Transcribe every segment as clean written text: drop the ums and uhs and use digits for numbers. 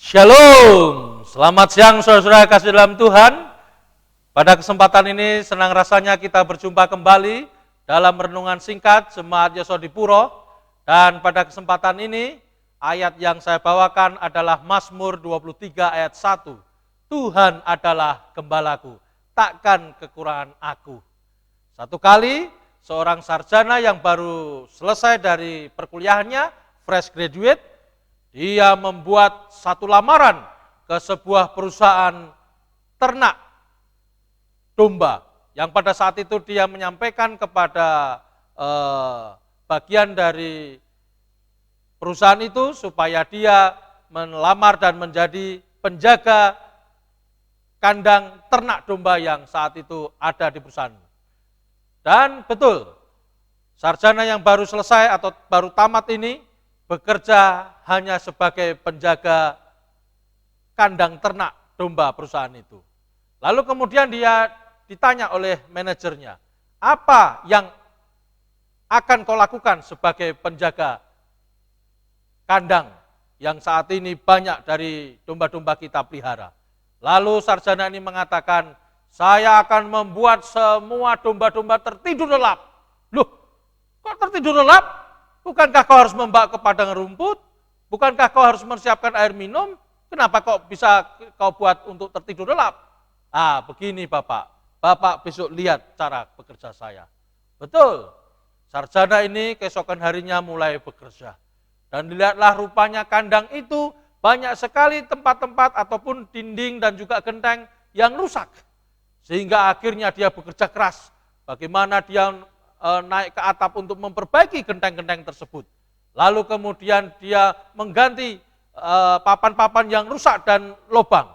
Shalom, selamat siang saudara-saudara kasih dalam Tuhan. Pada kesempatan ini senang rasanya kita berjumpa kembali dalam renungan singkat Jemaat Yesodipuro. Dan pada kesempatan ini ayat yang saya bawakan adalah Mazmur 23 ayat 1. Tuhan adalah gembalaku, takkan kekurangan aku. Satu kali seorang sarjana yang baru selesai dari perkuliahannya, fresh graduate, dia membuat satu lamaran ke sebuah perusahaan ternak domba, yang pada saat itu dia menyampaikan kepada bagian dari perusahaan itu supaya dia melamar dan menjadi penjaga kandang ternak domba yang saat itu ada di perusahaan. Dan betul, sarjana yang baru selesai atau baru tamat ini bekerja hanya sebagai penjaga kandang ternak domba perusahaan itu. Lalu kemudian dia ditanya oleh manajernya, apa yang akan kau lakukan sebagai penjaga kandang yang saat ini banyak dari domba-domba kita pelihara? Lalu sarjana ini mengatakan, saya akan membuat semua domba-domba tertidur lelap. Loh, kok tertidur lelap? Bukankah kau harus membawa ke padang rumput? Bukankah kau harus mempersiapkan air minum? Kenapa kok bisa kau buat untuk tertidur lelap? Begini Bapak. Bapak besok lihat cara bekerja saya. Betul. Sarjana ini keesokan harinya mulai bekerja. Dan dilihatlah rupanya kandang itu banyak sekali tempat-tempat ataupun dinding dan juga genteng yang rusak. Sehingga akhirnya dia bekerja keras. Bagaimana dia naik ke atap untuk memperbaiki genteng-genteng tersebut. Lalu kemudian dia mengganti papan-papan yang rusak dan lubang.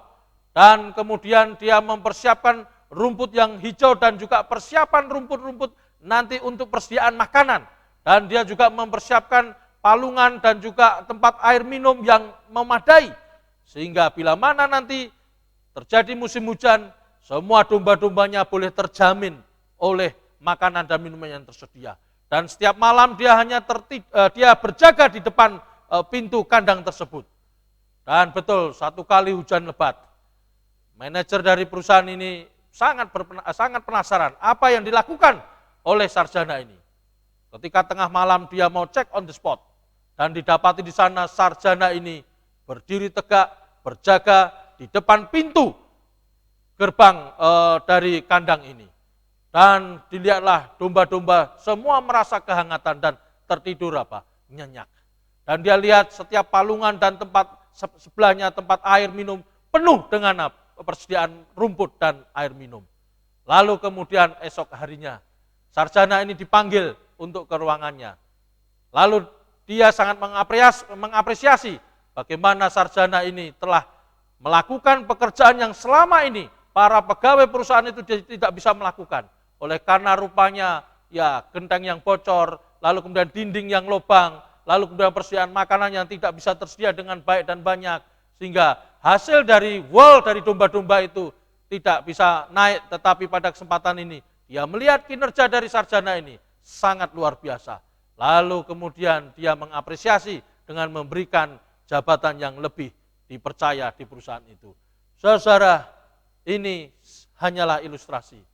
Dan kemudian dia mempersiapkan rumput yang hijau dan juga persiapan rumput-rumput nanti untuk persediaan makanan. Dan dia juga mempersiapkan palungan dan juga tempat air minum yang memadai. Sehingga bila mana nanti terjadi musim hujan, semua domba-dombanya boleh terjamin oleh makanan dan minuman yang tersedia. Dan setiap malam dia hanya dia berjaga di depan pintu kandang tersebut. Dan betul, satu kali hujan lebat, manajer dari perusahaan ini sangat penasaran apa yang dilakukan oleh sarjana ini. Ketika tengah malam dia mau cek on the spot, dan didapati di sana sarjana ini berdiri tegak, berjaga di depan pintu gerbang dari kandang ini. Dan dilihatlah domba-domba semua merasa kehangatan dan tertidur nyenyak. Dan dia lihat setiap palungan dan tempat sebelahnya tempat air minum penuh dengan persediaan rumput dan air minum. Lalu kemudian esok harinya sarjana ini dipanggil untuk ke ruangannya. Lalu dia sangat mengapresiasi bagaimana sarjana ini telah melakukan pekerjaan yang selama ini para pegawai perusahaan itu tidak bisa melakukan. Oleh karena rupanya genteng yang bocor, lalu kemudian dinding yang lubang, lalu kemudian persediaan makanan yang tidak bisa tersedia dengan baik dan banyak, sehingga hasil dari wol dari domba-domba itu tidak bisa naik. Tetapi pada kesempatan ini dia melihat kinerja dari sarjana ini sangat luar biasa. Lalu kemudian dia mengapresiasi dengan memberikan jabatan yang lebih dipercaya di perusahaan itu. Saudara, ini hanyalah ilustrasi.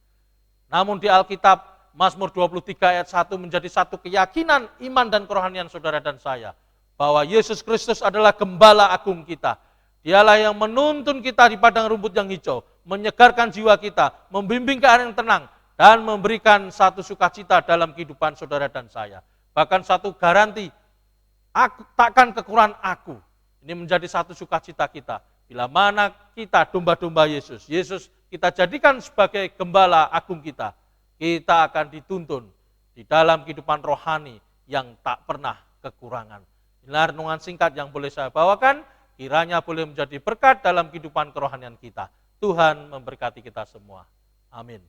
Namun di Alkitab, Mazmur 23 ayat 1 menjadi satu keyakinan iman dan kerohanian saudara dan saya. Bahwa Yesus Kristus adalah gembala agung kita. Dialah yang menuntun kita di padang rumput yang hijau, menyegarkan jiwa kita, membimbing ke arah yang tenang, dan memberikan satu sukacita dalam kehidupan saudara dan saya. Bahkan satu garansi, takkan kekurangan aku. Ini menjadi satu sukacita kita. Bila mana kita domba-domba Yesus, kita jadikan sebagai gembala agung kita akan dituntun di dalam kehidupan rohani yang tak pernah kekurangan. Inilah renungan singkat yang boleh saya bawakan, kiranya boleh menjadi berkat dalam kehidupan kerohanian kita. Tuhan memberkati kita semua. Amin.